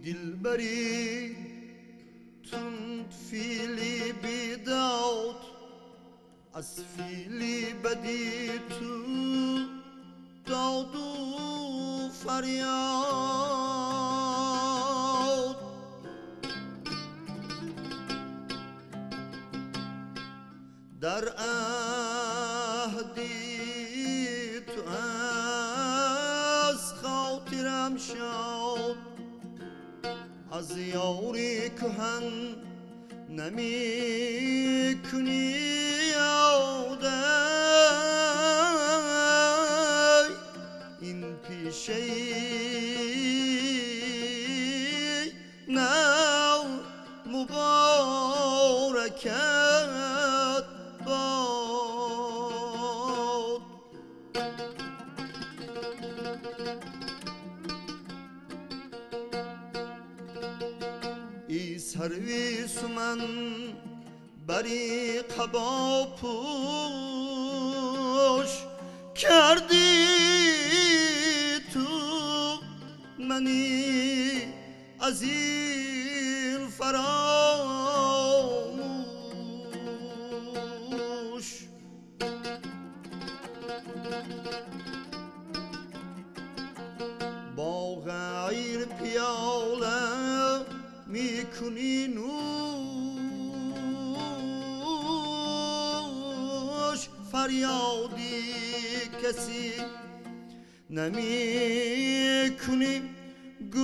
دلبری تند فیلی بیداد از فیلی بدی تو داد و فریاد در عهدی تو از خاطرم شد از یاری کهن نمی کنی یاده این پیشه نو مبارکت باد ای سرویس من بری قبا پوش کردی تو منی از این فراموش با غیر پیاله میکنی نوش فریادی کسی نمیکنی گوش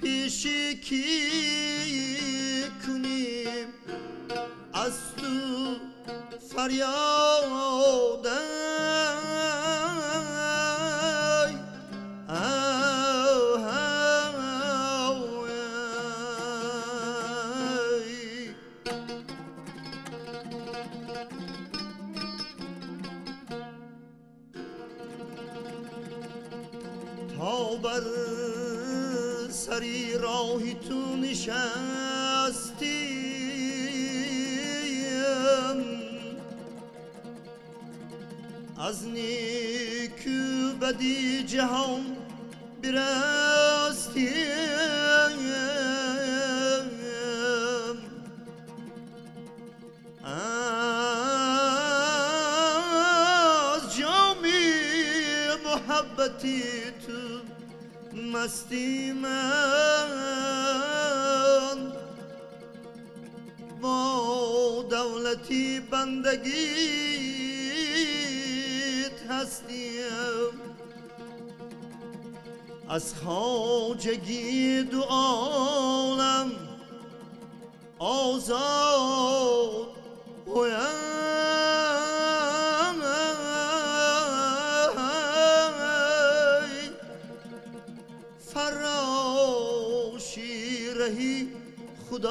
پیشی کی کنیم از تو فریاده تا بر سری راهی تو نشستیم از نیکو بدی جهان برستیم از جامی محبتی تو مستی من با دولتی بندگیت هستیم از خواجگی دو عالم آزاد هویم فراشی رهی خداست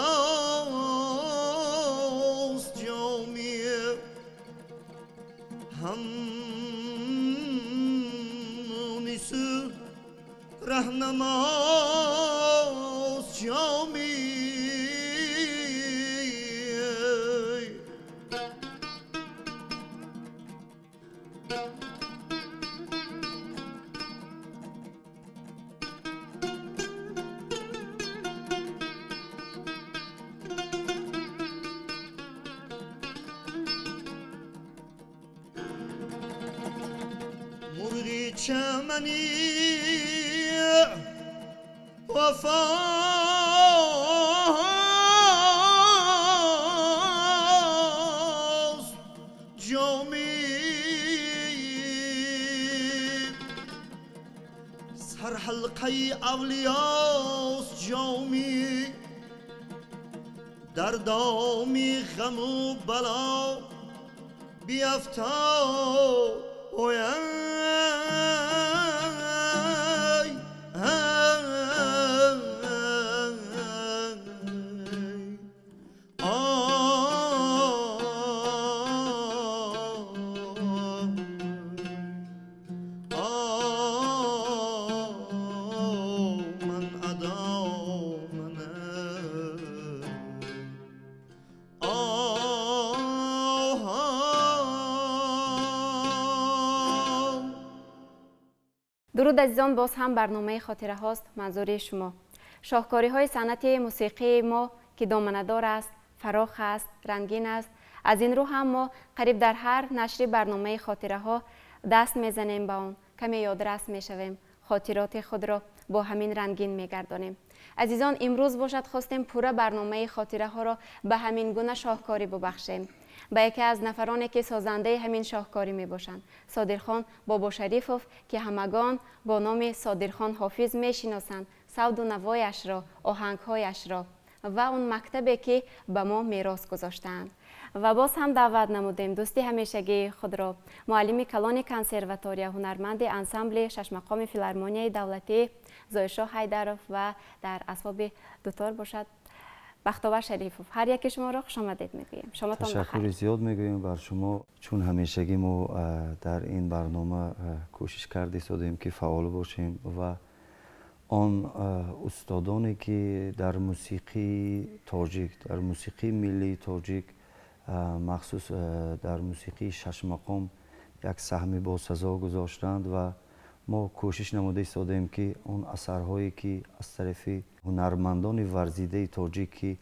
جامی هم نیسو رهنماست جامی مرغی چمنی وفاست جامی سرحلقه اولیاست جامی در دامی غم و بلا بیفتاد درود عزیزان، باز هم برنامه خاطره هاست منظور شما. شاهکاری های صنعت موسیقی ما که دامنه‌دار است، فراخ است، رنگین است. از این رو هم ما قریب در هر نشری برنامه خاطره ها دست میزنیم به اون، کمی یادرس میشویم، خاطرات خود را با همین رنگین میگردانیم. عزیزان، امروز باشد خواستیم پورا برنامه خاطره ها را به همین گونه شاهکاری ببخشیم. به یکی از نفرانی که سازنده همین شاهکاری می باشند، صادرخان بابا شریفوف که همگان با نام صادرخان حافظ می شناسند سود و نوایش را، آهنگهایش را و اون مکتبی که به ما میراث گذاشتند. و باز هم دعوت نمودیم دوستی همیشگی خود را، معلم کلان کنسرواتوریا، هنرمند انسامبل شش مقام فیلارمونیای دولتی زایشاه حیدرов و در اسباب دوتار باشد بختاور شریفوف. هر یک شما را خوش آمدید میگوییم. شما تشکر زیاد میگوییم بر شما، چون همیشگی ما در این برنامه کوشش کرده سادیم که فعال باشیم و آن استادانی که در موسیقی تاجیک، در موسیقی ملی تاجیک، مخصوص در موسیقی شش مقام یک سهمی با سزا گذاشتند و ما کوشش نموده ایستادیم که اون اثرهایی که از طرف هنرمندان ورزیده تاجیکی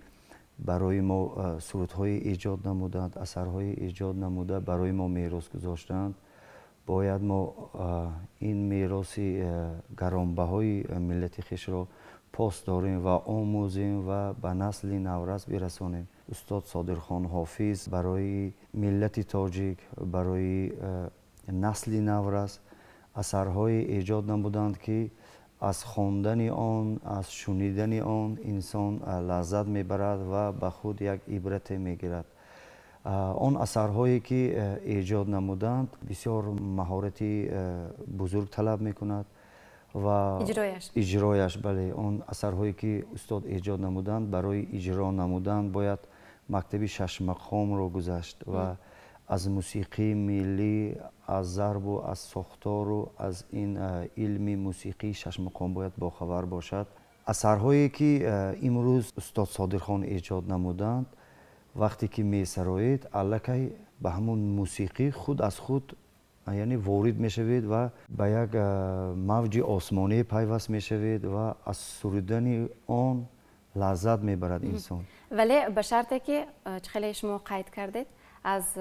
برای ما سرودهای ایجاد نمودند، اثرهای ایجاد نموده برای ما میراث گذاشتند، باید ما این میراث گرانبهای ملت خویش را پاس داریم و آموزیم و به نسل نورس برسانیم. استاد صادرخان حافظ برای ملت تاجیک، برای نسل نورس اثرهای ایجاد نمودند که از خواندن آن، از شنیدن آن انسان لذت میبرد و به خود یک عبرت میگیرد. آن اثرهایی که ایجاد نمودند بسیار مهارتی بزرگ طلب میکند و اجرایش بله، آن اثرهایی که استاد ایجاد نمودند برای اجرا نمودن باید مکتب شش مقام را گذشت و از موسیقی ملی، از ضرب و از ساختار و از این علم موسیقی شش مقام باید باخبر باشد. اثرهایی که امروز استاد صادرخان ایجاد نمودند وقتی که می سرایید الکی به همون موسیقی خود از خود یعنی وارد می شوید و به یک موج آسمانی پیوست می شوید و از سرودن آن لذت می برد انسان. ولی به شرطی که خیلی شما قید کردید از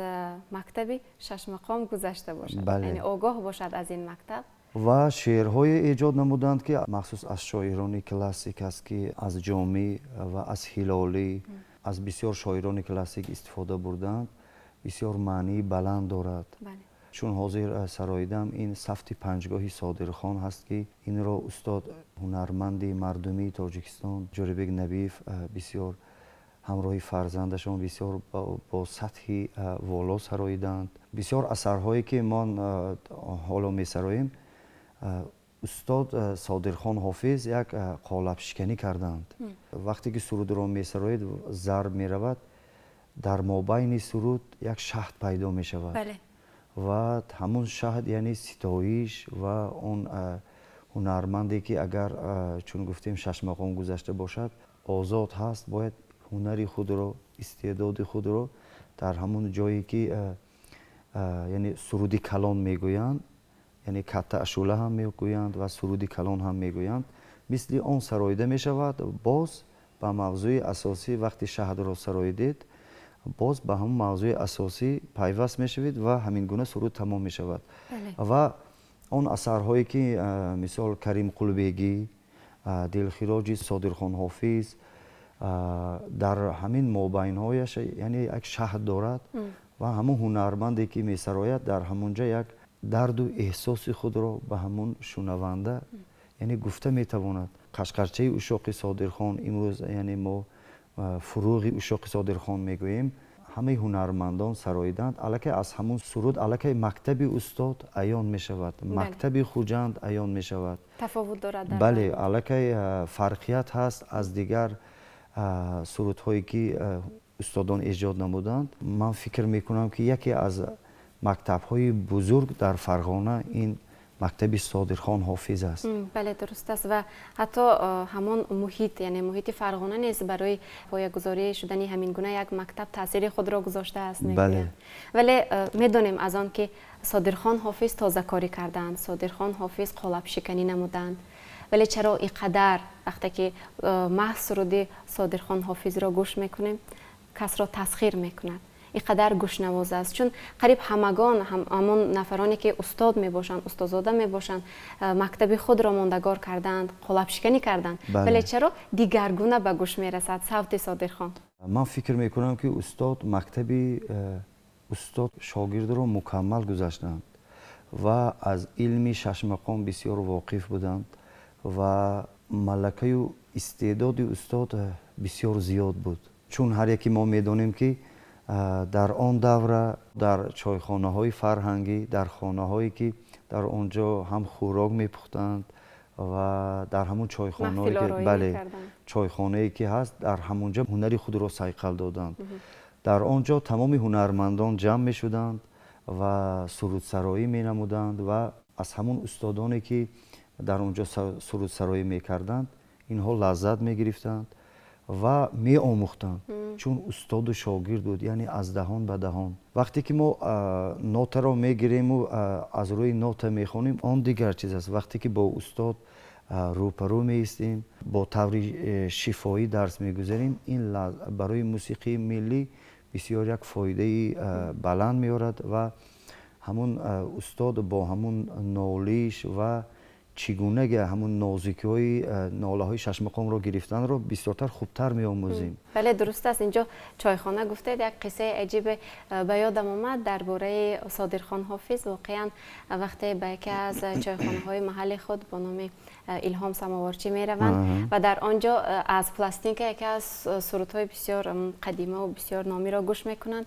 مکتب شش مقام گذشته باشد، بله. یعنی آگاه باشد از این مکتب و شعرهای ایجاد نمودند که مخصوص از شاعران کلاسیک است که از جامی و از هلالی از بسیار شاعران کلاسیک استفاده بردند، بسیار معنی بلند دارد. بله. چون حاضر سرایدم این سفت پنجگاهی صادرخان هست که این را استاد هنرمند مردمی تاجیکستان جوریبک نبیف بسیار همراه فرزندشان بسیار با سطحی والا سراییدند. بسیار اثرهایی که ما حالا می سراییم استاد صادرخان حافظ یک قالب شکنی کردند. وقتی که سرود را می سرایید ضرب می رود در مابین سرود یک شهد پیدا می شود. بله. و همون شهد یعنی ستایش و اون هنرمندی که اگر چون گفتیم شش مقام گذشته باشد آزاد هست باید هنری خود رو، استعداد خود رو در همون جایی که یعنی سرودی کلان میگویند، یعنی کته اشوله هم میگویند و سرودی کلان هم میگویند، مثل آن سراییده می شود. باز به موضوع اساسی وقتی شهد را سراییدید باز به همون موضوع اساسی پیوست می شوید و همین گونه سرود تمام می شود. بله. و آن اثرهایی که مثال کریم قلبیگی، دلخراج صادرخان حافظ در همین مابین هایش یعنی یک شهد دارد و همون هنرمندی که می سراید در همونجا یک درد و احساس خود را به همون شنونده یعنی گفته می تواند. قشقرچه اشاق صادرخان امروز یعنی ما فروغ اشاق صادرخان میگوییم، همه هنرمندان سراییدند الکی از همون سرود الکی مکتب استاد عیان می شود. مکتب خوجند عیان می شود. تفاوت دارد. بله، الکی فرقیت هست از دیگر سرودهایی که استادان ایجاد نمودند. من فکر میکنم که یکی از مکتب‌های بزرگ در فرغانه این مکتب صادرخان حافظ است. بله درست است و حتی همون محیط یعنی محیط فرغانه نیست برای پایه‌گذاری شدن همین گونه یک مکتب تاثیر خود را گذاشته است میگویند. ولی میدونیم از آن که صادرخان حافظ تازه کاری کردند، صادرخان حافظ قالب شکنی نمودند، ولی چرا اینقدر وقتی که محض سرود صادرخان حافظ را گوش میکنیم کس را تسخیر میکند، اینقدر گوشنواز است؟ چون قریب همگان همون نفرانی که استاد می باشند، استادزاده می باشند، مکتب خود را ماندگار کردند، قالب شکنی کردند، ولی چرا دیگرگونه به گوش می رسد صوت صادرخان؟ من فکر می کنم که استاد مکتبی استاد شاگرد را مکمل گذاشتند و از علم شش مقام بسیار واقف بودند و ملکه و استعداد استاد بسیار زیاد بود. چون هر یکی ما میدانیم که در آن دوره در چایخانه های فرهنگی، در خانه هایی که در آنجا هم خوراک میپختند و در همون چایخانه هایی که چایخانه ای که هست در همونجا هنری خود را صیقل دادند. در آنجا تمام هنرمندان جمع می شدند و سرودسرایی می نمودند و از همون استادانی که در اونجا سرودسرایی می کردند اینها لذت می گرفتند و می آموختند. چون استاد و شاگرد بود، یعنی از دهان به دهان. وقتی که ما نوت را می گیریم و از روی نوت می خوانیم آن دیگر چیز است. وقتی که با استاد روپرو می ایستیم با طور شفایی درس می گذاریم این برای موسیقی ملی بسیار یک فایده بلند می آورد و همون استاد با همون نالیش و چگونه همون نازکی های ناله های شش مقام رو گرفتن رو بسیارتر خوبتر می آموزیم. بله درست است. اینجا چایخانه گفتید، یک قصه عجیب به یادم آمد درباره صادرخان حافظ. واقعا وقتی به یکی از چایخانه های محل خود با نام الهام سماوارچی می روند و در آنجا از پلاستیک یکی از سرودهای بسیار قدیمه و بسیار نامی را گوش می کنند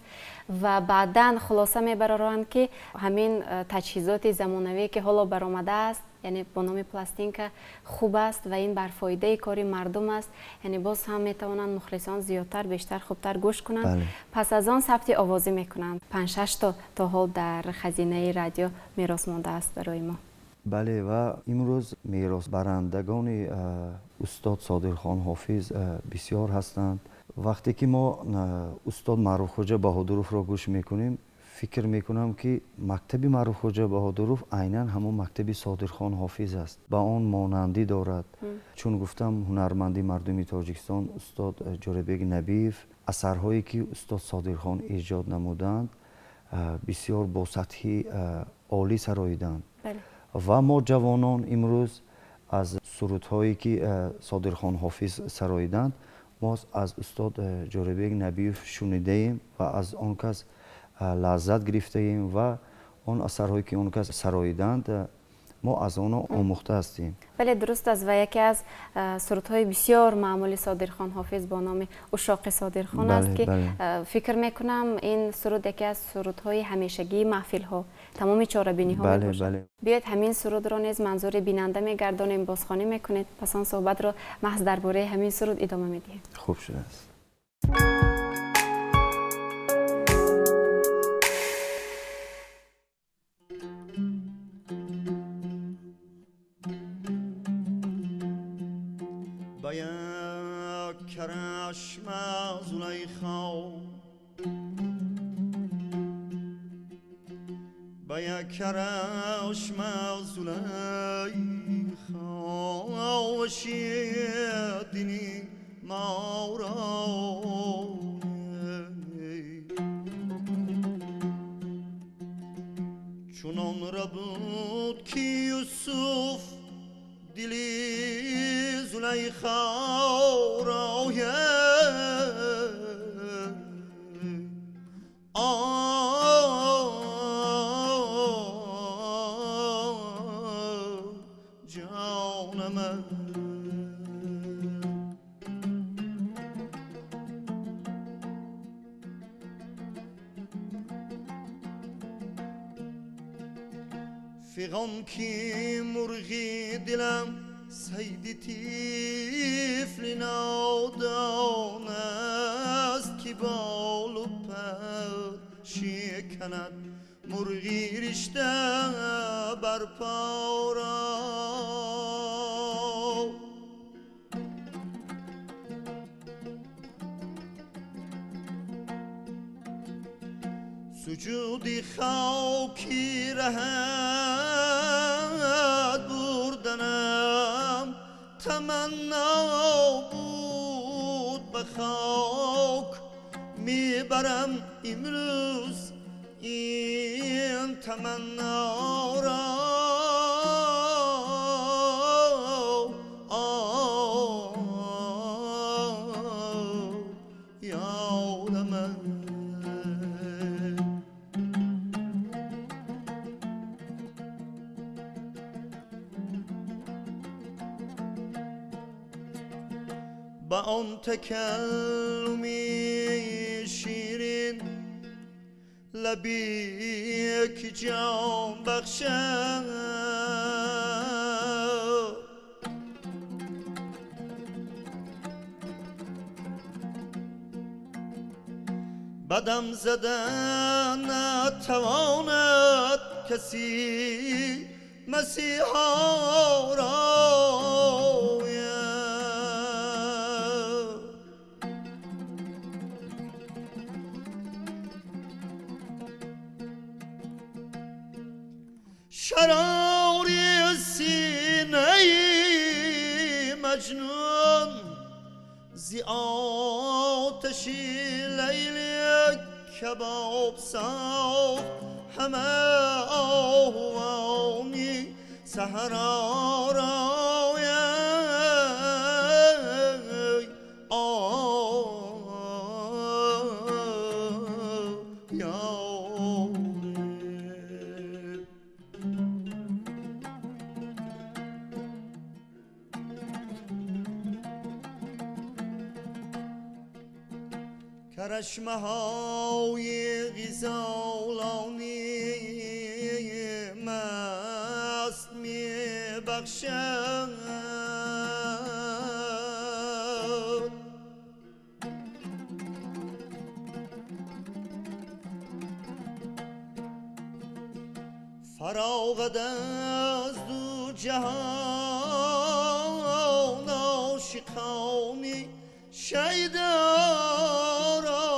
و بعدا خلاصه می برآورند که همین تجهیزات زمانوی که حالا برآمده است یعنی با نام پلاستینک خوب است و این بر فایده کاری مردم است، یعنی باز هم میتوانند مخلصان زیادتر بیشتر خوبتر گوش کنند. پس از آن ثبت آوازی میکنند. 5-6 تا حال در خزینه رادیو میراث مانده است برای ما. بله و امروز میراث برندگان استاد صادرخان حافظ بسیار هستند. وقتی که ما استاد معروف خواجه بهادروف را گوش میکنیم فکر میکنم که مکتب معروف خواجه بهادروف عیناً همون مکتب صادرخان حافظ است. با آن مانندی دارد. چون گفتم هنرمندی مردمی تاجیکستان استاد جوربک نبیف اثرهایی که استاد صادرخان ایجاد نمودند بسیار با سطح عالی سراییدند. و ما جوانان امروز از سرودهایی که صادرخان حافظ سراییدند ما از استاد جوربک نبیف شنیده ایم و از آن کس لذت گرفته ایم و آن اثرهایی که اون کس سراییدند ما از آن آموخته هستیم. بله درست است و یکی از سرودهای بسیار معمولی صادرخان حافظ با نام عشاق صادرخان است که فکر میکنم این سرود یکی از سرودهای همیشگی محفل ها تمام چاره‌بینی ها میباشد. بیاید همین سرود را نیز منظور بیننده میگردانیم، بازخوانی میکنید، پس آن صحبت را محض درباره همین سرود ادامه میدهیم. خوب شده است. کرشم زلیخا با یک کرشم زلیخا وشیدنی ما را چونان را بود که یوسف دلی زلیخا را جانم فیغان کی مرغی دلم سید طفل نادان است که بال و پر شکند مرغی رشته بر پا را سجودی خاکی رهت بردنم تمنا بود به خاک میبرم امروز این تمنا را یادم با آن تکلمی شیرین لبی که جان بخشد بدم زدن نتواند کسی مسیحا را شراری سینه مجنون زی آتش لیل کباب ساخت همه آهوانی سهرا را کرشمه های غزالانی مست می بخشد فراغت از دو جهان عاشقانی شیدا را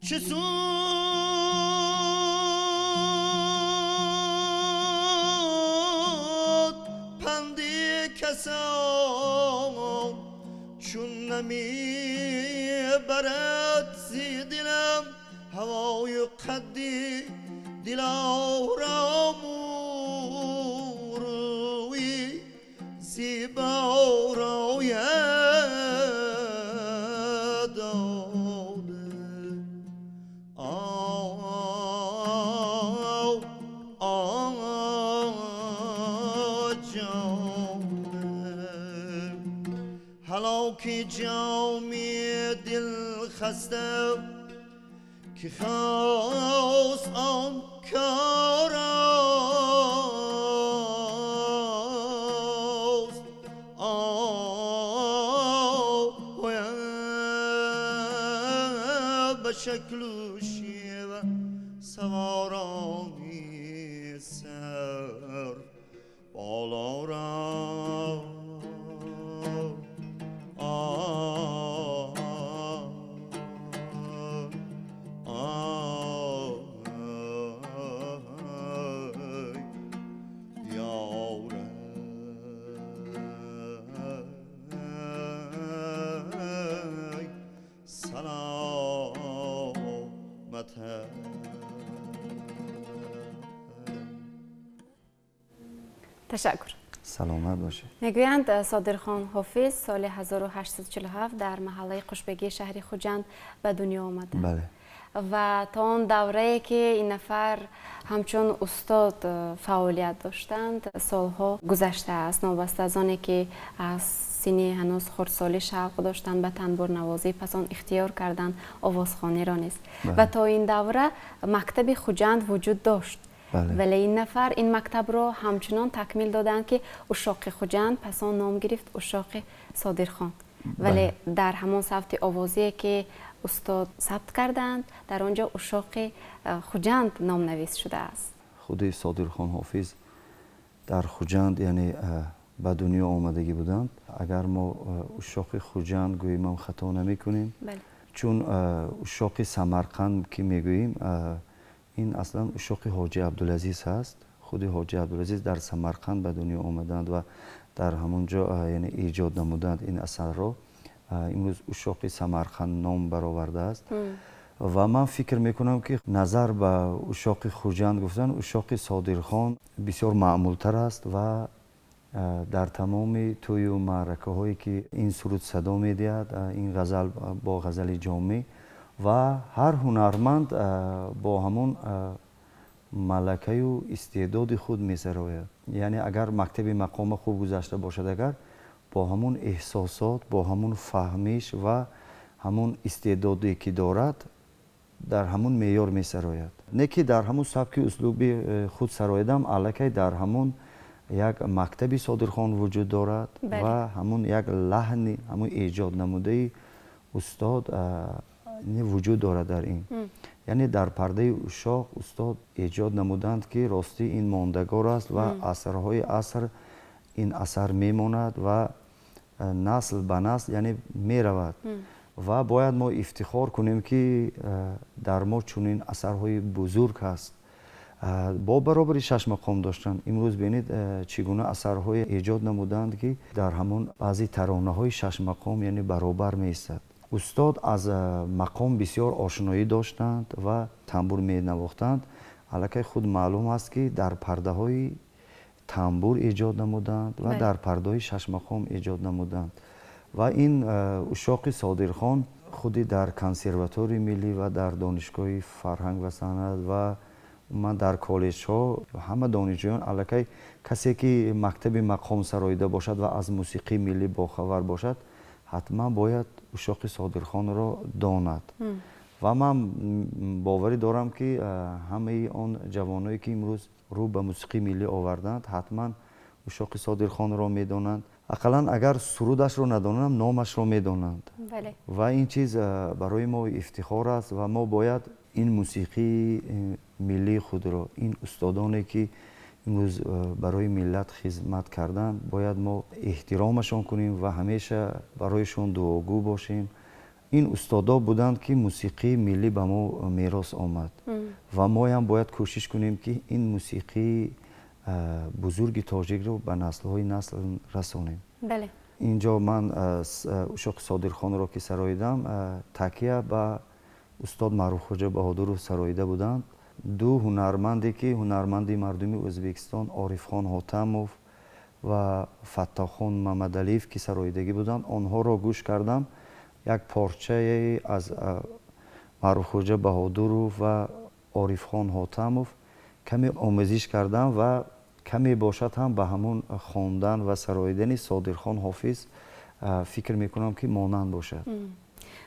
چه سود پندی کسان چون نمی برد زی دلم هوای قدی دلارم روی زیبا روید داده جانه هلاکی جامی دل خسته که خواست آن کار است به شکل و شیوه سوارانی سر بالا را تشکر. سلامت باشید. میگویند صادرخان حافظ سال 1847 در محله قشبگی شهر خوجند به دنیا آمده. بله. و تا آن دوره که این نفر همچون استاد فعالیت داشتند سالها گذشته است، نوبسته از آنی که از سینی هنوز خردسالی شوق داشتند به تنبور نوازی، پس آن اختیار کردند آوازخوانی را نیست. و تا این دوره مکتب خوجند وجود داشت بله. ولی این نفر این مکتب را همچنان تکمیل دادند که اشاق خوجند، پس آن نام گرفت اشاق صادرخان. ولی در همان ثبت آوازی که استاد ثبت کردند در آنجا اشاق خوجند نام نویس شده است. خود صادرخان حافظ در خوجند یعنی به دنیا آمدگی بودند. اگر ما اشاق خوجند گوییم هم خطا نمی کنیم. بله. چون اشاق سمرقند که میگوییم این اصلا اشاق حاجی عبدالعزیز هست. خود حاجی عبدالعزیز در سمرقند به دنیا آمدند و در همونجا یعنی ایجاد نمودند این اثر را. امروز اشاق سمرقند نام برآورده است. و من فکر میکنم که نظر به اشاق خوجند گفتن اشاق صادرخان بسیار معمولتر است و در تمام توی و معرکه هایی که این سرود صدا میدهد این غزل با غزل جامع و هر هنرمند با همون ملکه و استعداد خود میسراید. یعنی اگر مکتب مقام خوب گذشته باشد، اگر با همون احساسات، با همون فهمیش و همون استعدادی که دارد در همون معیار میسراید. نه که در همون سبک اسلوب خود سرایدم، الکی در همون یک مکتبی صادرخان وجود دارد. بله. و همون یک لحن همون ایجاد نموده استاد وجود دارد در این. یعنی در پرده اشاق استاد ایجاد نمودند که راستی این ماندگار است و اثرهای اثر این اثر میماند و نسل به نسل یعنی میرود. و باید ما افتخار کنیم که در ما چنین اثرهای بزرگ هست. با برابری 6 مقام داشتن. امروز ببینید چگونه اثرهای ایجاد نمودند که در همون بعضی ترانه های 6 مقام یعنی برابر می ایستد. استاد از مقام بسیار آشنایی داشتند و تنبور می نواختند. الکی خود معلوم است که در پرده های تنبور ایجاد نمودند و در پرده های 6 مقام ایجاد نمودند. و این اشاق صادرخان خودی در کنسرواتوری ملی و در دانشگاه فرهنگ و صنعت و من در کالج ها همه دانشجویان الکی کسی که مکتب مقام سراییده باشد و از موسیقی ملی باخبر باشد حتما باید اشاق صادرخان را داند. و من باوری دارم که همه آن جوانایی که امروز رو به موسیقی ملی آوردند حتما اشاق صادرخان را میدانند. اقلا اگر سرودش رو ندانند نامش رو میدانند. بله. و این چیز برای ما افتخار است و ما باید این موسیقی ملی خود را، این استادانی که امروز برای ملت خدمت کردن باید ما احترامشان کنیم و همیشه برایشون دعاگو باشیم. این استادا بودند که موسیقی ملی به ما میراث آمد و ما هم باید کوشش کنیم که این موسیقی بزرگ تاجیک رو به نسل‌های نسل رسانیم. بله. اینجا من اشاق صادرخان را که سراییدم تکیه به استاد معروف خوجا بهادر رو سراییده بودند. دو هنرمندی که هنرمندی مردمی ازبکستان عارف خان حاتموف و فتاح خان محمدعلیف که سراییدگی بودند آنها را گوش کردم. یک پارچه از معروف خوجا بهادر و عارف خان حاتموف کمی آموزش کردم و کمی باشد هم به همون خواندن و سراییدن صادرخان حافظ فکر میکنم که مانند باشد.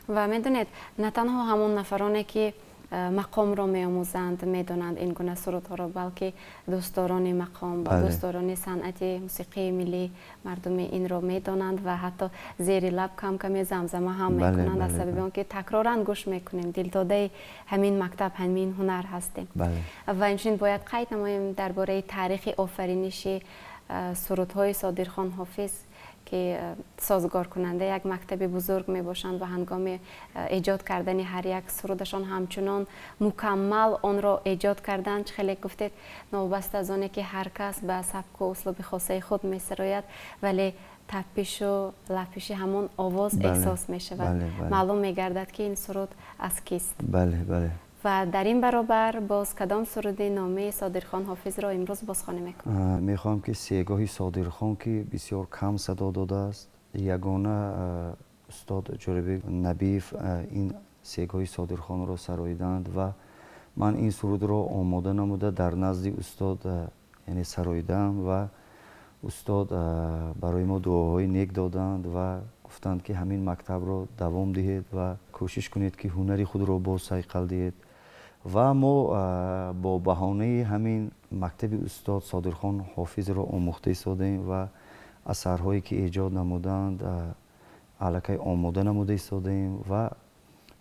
و میدونید نه تنها همون نفرانی که مقام را میآموزند میدونند این گونه سرودها را، بلکه دوستداران مقام و دوستداران صنعت موسیقی ملی مردمی این را میدانند و حتی زیر لب کم کمی زمزمه هم میکنند از سبب آنکه تکرارا گوش میکنیم. دلداده همین مکتب همین هنر هستیم. و همچنین باید قید نماییم درباره تاریخ آفرینش سرودهای صادرخان حافظ که سازگار کننده یک مکتب بزرگ می باشند و هنگام ایجاد کردن هر یک سرودشان همچنان مکمل آن را ایجاد کردند. خیلی گفتید نوبست از آنه که هر کس به سبک و اسلوب خاصه خود می سراید ولی تپش و لپش همون آواز احساس می شود. معلوم می گردد که این سرود از کیست. بله. و در این برابر باز کدام سرود نامه صادرخان حافظ را امروز بازخوانی میکنم؟ میخوام که سیگاهی صادرخان که بسیار کم صدا داده است، یگانه استاد جوربک نبیف این سیگاهی صادرخان را سراییدند و من این سرود را آماده نموده در نزد استاد یعنی سراییدم و استاد برای ما دعاهای نیک دادند و گفتند که همین مکتب را دوام دهید و کوشش کنید که هنری خود را باز صیقل دهید و ما با بهانه همین مکتب استاد صادرخان حافظ را آموخته ایستادیم و اثرهایی که ایجاد نمودند الکی آماده نموده ایستادیم و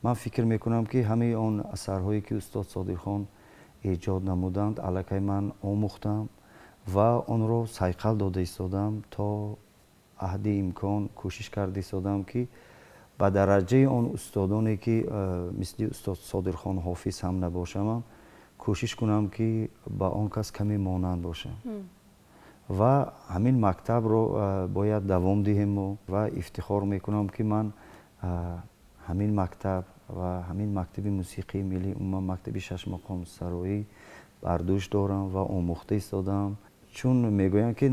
من فکر میکنم که همه آن اثرهایی که استاد صادرخان ایجاد نمودند الکی من آموختم و آن را صیقل داده ایستادم تا حد امکان کوشش کرده ایستادم که به درجه آن استادانی که مثل استاد صادرخان حافظ هم نباشم کوشش کنم که با آن کس کمی مانند باشم و همین مکتب رو باید دوام دهیم و افتخار میکنم که من همین مکتب و همین مکتب موسیقی ملی عموم مکتب 6 مقام سرایی بردوش دارم و آموخته ایستادم. چون میگویند که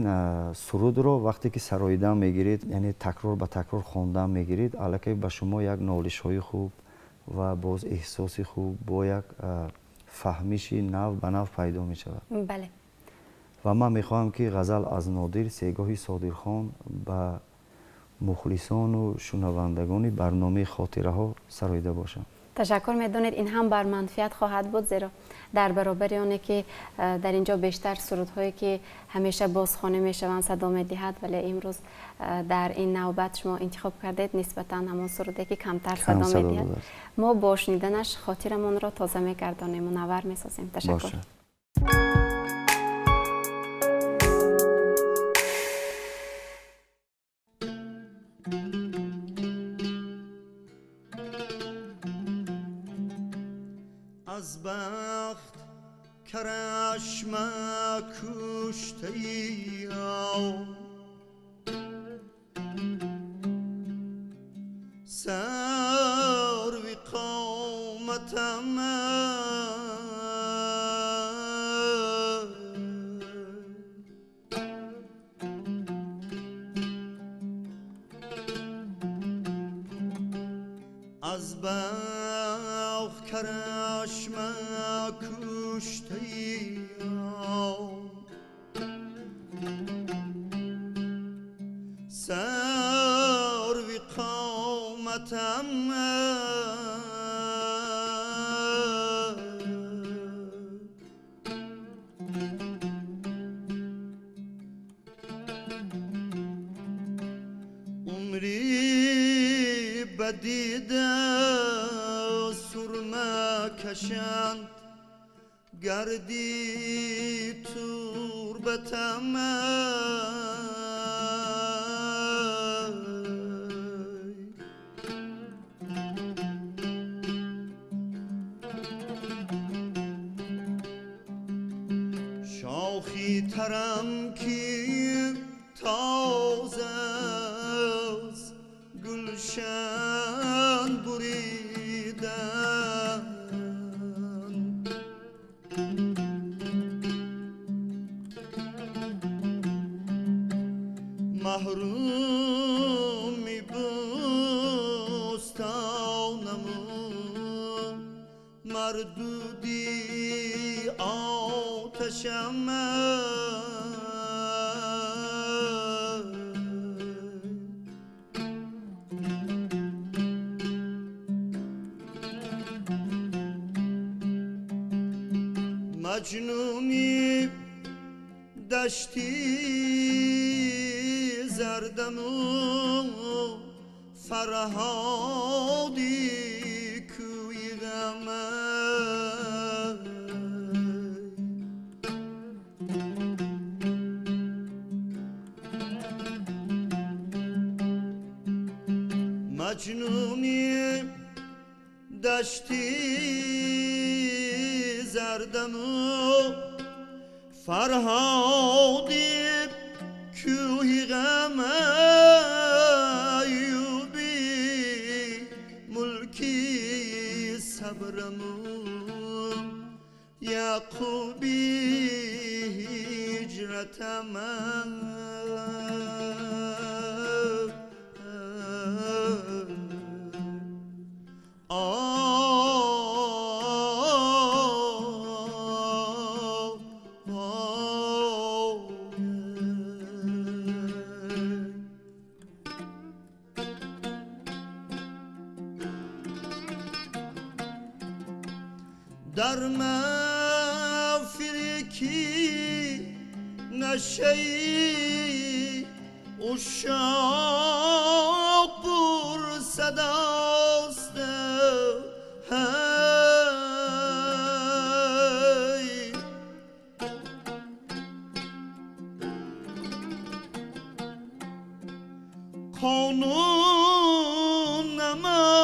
سرود رو وقتی که سراییدن میگیرید یعنی تکرار به تکرار خواندن میگیرید الکی به شما یک نالش های خوب و باز احساسی خوب با یک فهمیشی نو به نو پیدا می شود. بله. و من میخواهم که غزل از نادر سیگاهی صادرخان به مخلصان و شنوندگان برنامه خاطره ها سراییده باشم. تشکر میدونید این هم بر منفیت خواهد بود، زیرا در برابر آنه که در اینجا بیشتر سرودهایی که همیشه بازخوانی میشوند صدا میدهد، ولی امروز در این نوبت شما انتخاب کردید نسبتا همون سرودی که کمتر صدا میدهد. ما با شنیدنش خاطرمون را تازه میگردانیم، منور میسازیم. تشکر. باشه. از بخت کرشم کشته ایم سروی قامتم از بخت کرشم کشته ایم سروی قامتم عمری بدیده سرمه کشند گردی تربتم شاخی ترم که تازه از گلشن بریدم محرومی بستانم مردودی آتشم مجنونی دشتی زردم و فرهادی کوی غم مجنونی دشتی زردم و فرهادی کوی غم ایوبی ملکی صبرم یعقوبی هجرتم در محفلی کی نشهی اشاق پر صداست قانون نما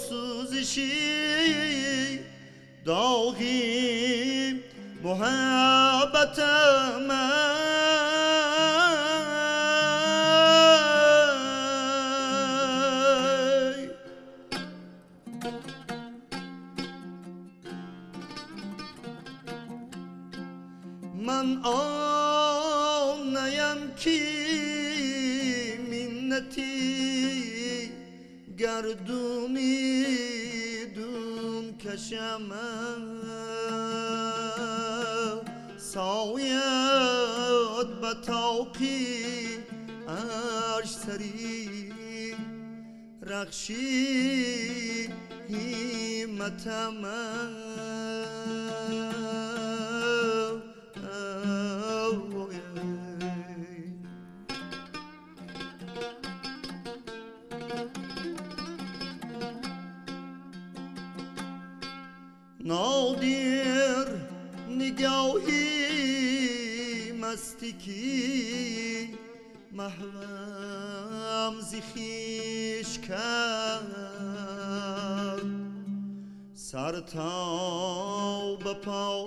سوزشی داغی محبت من آن نیم کی منتی گردونی دون کشم ساید بتاقی عرش سری رخشی همتم نادر نگاهی مستی کی محوم زخیش کرد سر تا به پا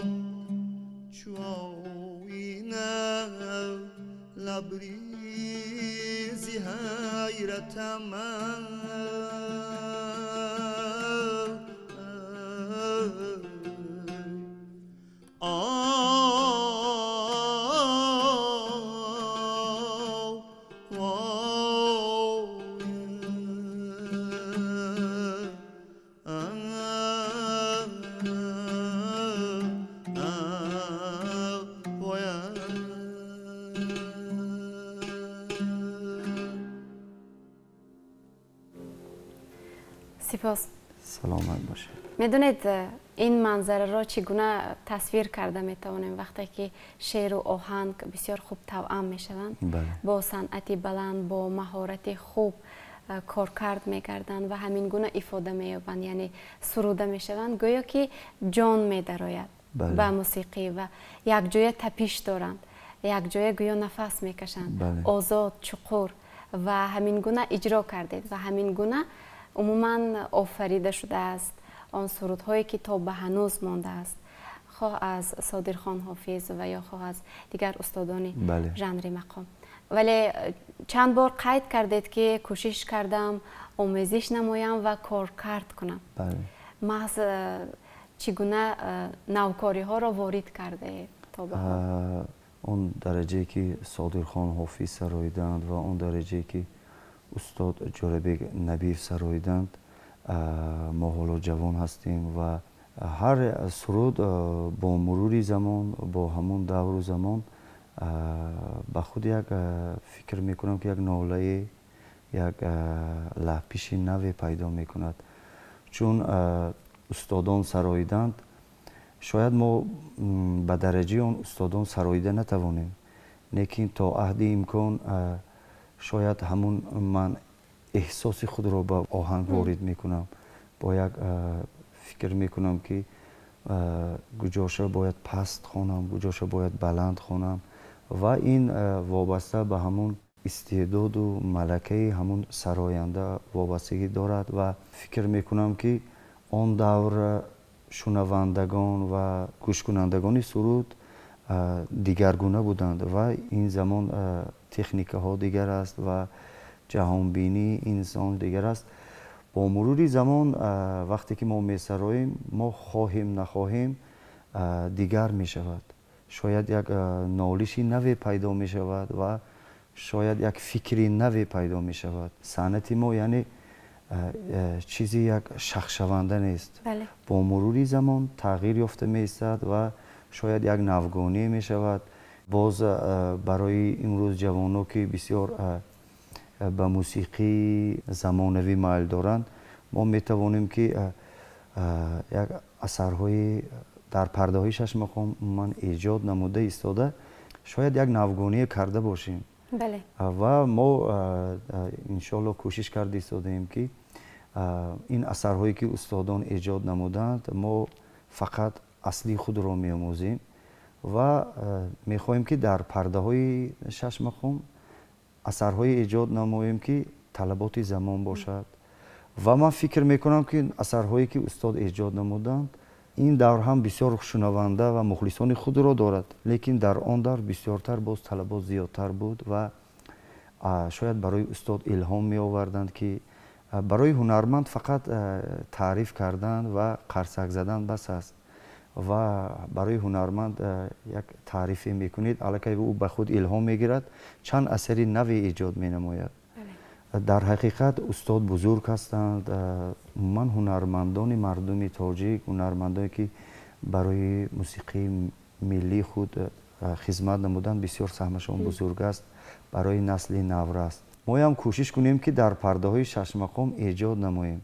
چو آینه لبریزی حیرتم سپاس. سلامت باشه. میدونید این منظره را چگونه تصویر کرده میتوانیم وقتی که شعر و آهنگ بسیار خوب توأم میشوند با صنعتی بلند با مهارت خوب کارکرد میکردند و همین گونه افاده مییابند، یعنی سروده میشوند گویا که جان میدراید به موسیقی و یک جای تپیش دارند، یک جای گویا نفس میکشند آزاد چقور و همین گونه اجرا کردید و همین گونه عموما آفریده شده است آن سرودهایی که تا به هنوز مانده است، خواه از صادرخان حافظ و یا خواه از دیگر استادان ژانر مقام. ولی چند بار قید کردید که کوشش کردم آموزش نمایم و کارکرد کنم. محض چگونه نوکاری ها را وارد کرده تا به حال؟ اون درجه که صادرخان حافظ سراییدند و اون درجه که استاد جوربک نبیف سراییدند ما حالا جوان هستیم و هر سرود با مرور زمان با همون دور زمان با خود یک فکر میکنم که یک ناله یک لحپیش نوی پیدا میکند، چون استادان سراییدند شاید ما به درجه اون استادان سراییده نتوانیم، لیکن تا حد امکان شاید همون من احساس خود را به آهنگ وارد میکنم، با یک فکر میکنم که گجاشه باید پست خوانم، گجاشه باید بلند خوانم و این وابسته به همون استعداد و ملکه همون سراینده وابستگی دارد و فکر میکنم که آن دور شنوندگان و گوش کنندگان سرود دیگرگونه بودند و این زمان تکنیک ها دیگر است و جهانبینی انسان دیگر است. با مرور زمان وقتی که ما می سراییم ما خواهیم نخواهیم دیگر می شود، شاید یک نالشی نوی پیدا می شود و شاید یک فکری نوی پیدا می شود. صنعت ما یعنی چیزی یک شخشونده نیست، با مرور زمان تغییر یافته می ایستد و شاید یک نوگانی می شود. باز برای امروز جوانان که بسیار به موسیقی زمانوی میل دارند ما می توانیم که як асарҳои дар пардаҳои шаш мақом умуман эҷод намуда истода, шояд як навгоние карда бошем. бале. ва мо иншоалло кӯшиш карда истодаем ки ин асарҳое ки устодон эҷод намуданд, мо фақат аслии худро меомӯзем ва мехоҳем ки дар пардаҳои шаш мақом асарҳое эҷод намоем ки талаботи замон бошад. ва ман фикр мекунам ки асарҳое ки устод эҷод намуданд, ин давр ҳам бисёр шунаванда ва мухлисони худро дорад, лекин дар он давр бисёртар боз талабот зиёдтар буд ва шояд барои устод илҳом меоварданд ки барои ҳунарманд фақат таъриф кардан ва қарсак задан бас аст. ва барои ҳунарманд як таърифе мекунед, аллакай ӯ ба худ илҳом мегирад, чанд асари наве эҷод менамояд. дар ҳақиқат устод бузург ҳастанд. умуман ҳунармандони мардуми тоҷик, ҳунармандоне ки барои мусиқии миллии худ хизмат намуданд, бисёр саҳмашон бузург аст, барои насли навраст. моям кӯшиш кунем ки дар пардаҳои шашмақом эҷод намоем.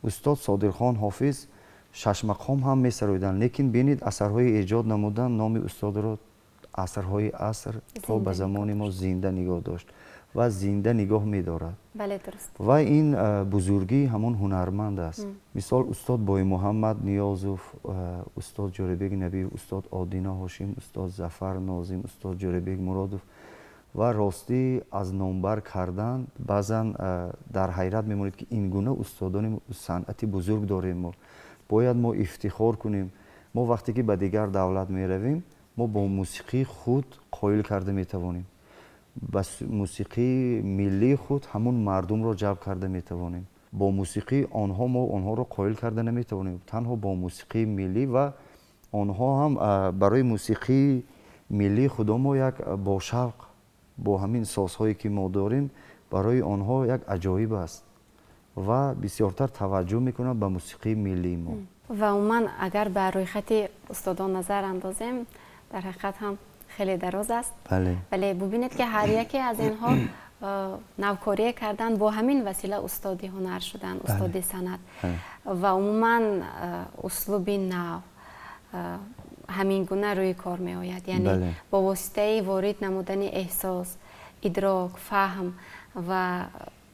устод Содирхон Ҳофиз шашмақом ҳам месароиданд, лекин бинед асарҳои эҷод намуданд, номи устодро асрҳои аср то ба замони мо зинда нигоҳ дошт ва зинда нигоҳ медорад. бале, дуруст. ва ин бузургӣ ҳамон ҳунарманд аст. мисол устод Боймуҳаммад Ниёзов, устод Ҷорибек Набиев, устод Одина Ҳошим, устод Зафар Нозим, устод Ҷорибек Муродов ва ростӣ аз номбар кардан баъзан дар ҳайрат мемонед ки ин гуна устодони санъати бузург дорем. мо бояд мо ифтихор кунем. мо вақте ки ба дигар давлат меравем, мо бо мусиқии худ қоил карда метавонем. ба мусиқии миллии худ ҳамон мардумро ҷалб карда метавонем. бо мусиқии онҳо мо онҳоро қоил карда наметавонем. танҳо бо мусиқии миллӣ ва онҳо ҳам барои мусиқии миллии худо мо як бо шавқ, бо ҳамин созҳое ки мо дорем, барои онҳо як аҷоиб аст ва бисёртар таваҷҷӯҳ мекунад ба мусиқии миллии мо. ва умуман агар ба рӯйхати устодон назар андозем, дар ҳақиқат ҳам хеле дароз аст. вале бубинед ки ҳар яке аз инҳо навкорие кардан, бо ҳамин васила устоди ҳунар шудан, устоди санъат. ва умуман услуби нав ҳамин гуна рӯи кор меояд, яъне бо воситаи ворид намудани эҳсос, идрок, фаҳм ва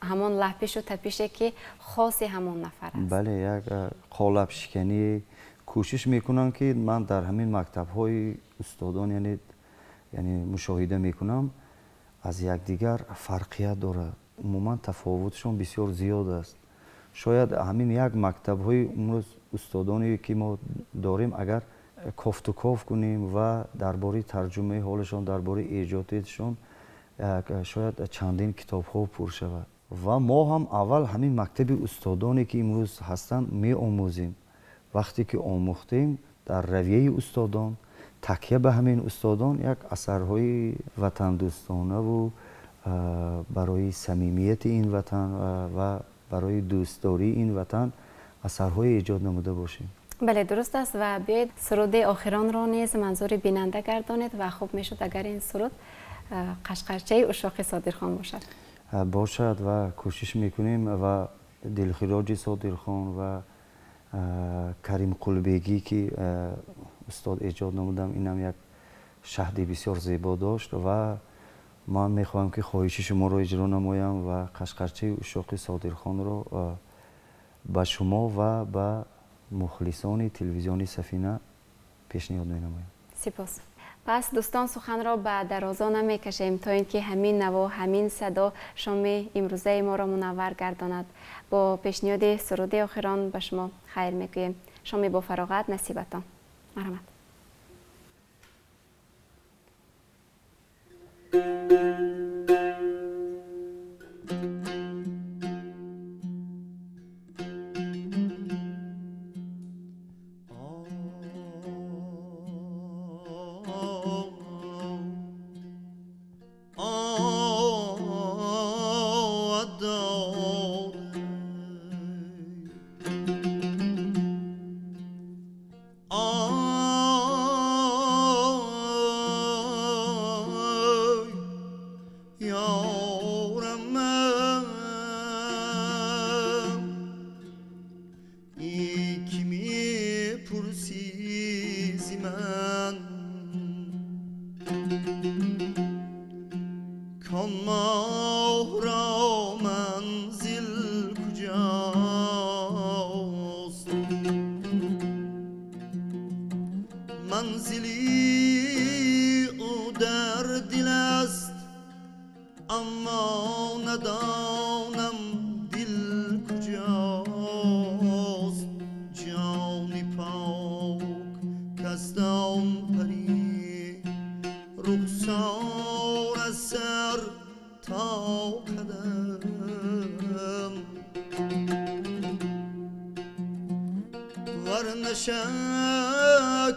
ҳамон лаҳпишу тапише ки хоси ҳамон нафар аст. бале, як қолабшиканӣ кӯшиш мекунам ки ман дар ҳамин мактабҳои устодон яъне мушоҳида мекунам, аз якдигар фарқият дорад. умуман тафовутшон бисёр зиёд аст. шояд ҳамин як мактабҳои имрӯз устодоне ки мо дорем, агар кофтукоф кунем ва дар бораи тарҷумаи ҳолашон, дар бораи эҷодатшон шояд чандин китобҳо пур шавад. ва мо ҳам аввал ҳамин мактаби устодоне ки имрӯз ҳастанд меомӯзем. вақте ки омӯхтем дар равияи устодон, такя ба ҳамин устодон, як асарҳои ватандӯстонаву барои самимияти ин ватан ва барои дӯстдории ин ватан асарҳое эҷод намуда бошем. бале, дуруст аст. ва биёед суруди охиронро низ манзури бинанда гардонед ва хуб мешуд агар ин суруд қашқарчаи ушоқи Содирхон бошад. бошад ва кӯшиш мекунем ва дилхироҷи Содирхон ва Каримқулбегӣ ки устод эҷод намудам, инам як шаҳди бисёр зебо дошт ва ман мехоҳам ки хоҳиши шуморо иҷро намоям ва қашқарчаи ушоқи Содирхонро ба шумо ва ба мухлисони телевизиони Сафина пешниҳод менамоям. сипос. пас дӯстон, суханро ба дарозо намекашем то ин ки ҳамин наво, ҳамин садо шоми имрӯзаи моро мунаввар гардонад. бо пешниҳоди суруди охирон ба шумо хайр мегӯем. шоми бо фароғат насибатон. марҳамат.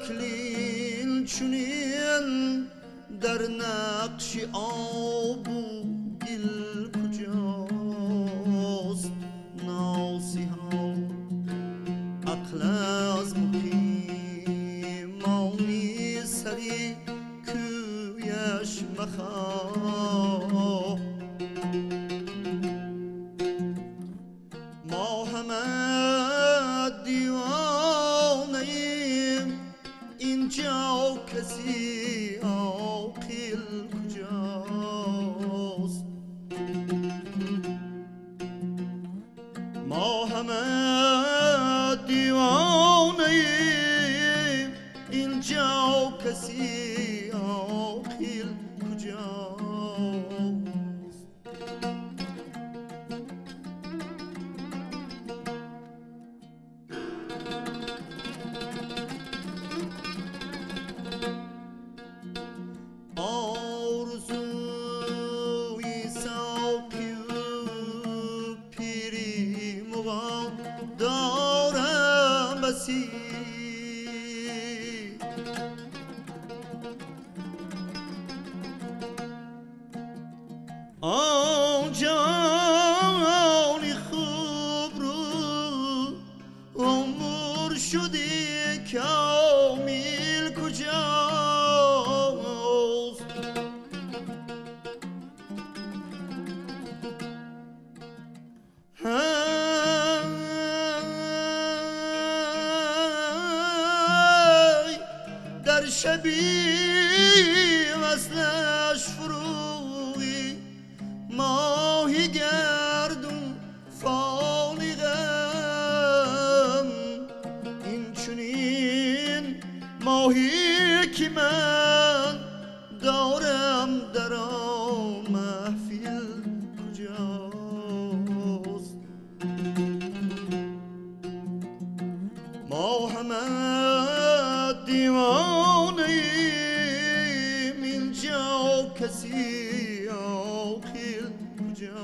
نشکلین چونین در نقش آب و گل کجاست ناسیها عقل از مقیمانی سری کویش مخواه ما همه دیوانه ایم اینجا کسی عاقل کجاست ما همه دیوانه ایم اینجا کسی عاقل کجاست آرزوی ساقی و پیری مغان دارم بسی آن جانی خوب رو عمر شده کامل کجاست های در شبی وصلش فروغی ماهی گردون فانیغم این چونین ماهی که من دارم در آن محفل کجاست ما همه دیوانه ایم اینجا کسی عاقل کجاست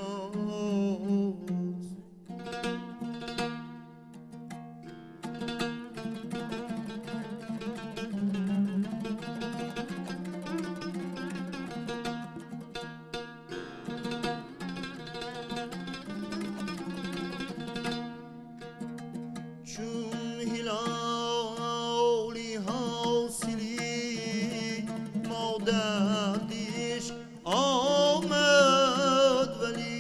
چون هلالی حاصلی ما دردش آمد ولی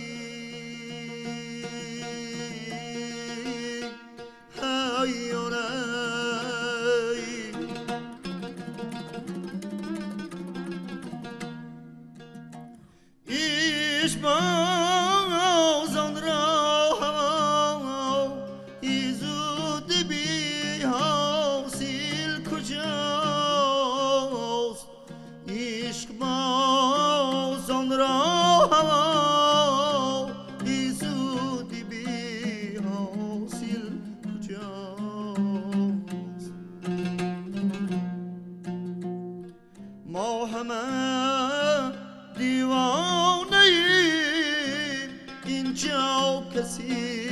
هیانای ایش بازان را ایزود بی حاصل کجاست عشق بازان را ایزود بی حاصل کجاست ما همه دیوانه ایم اینجا کسی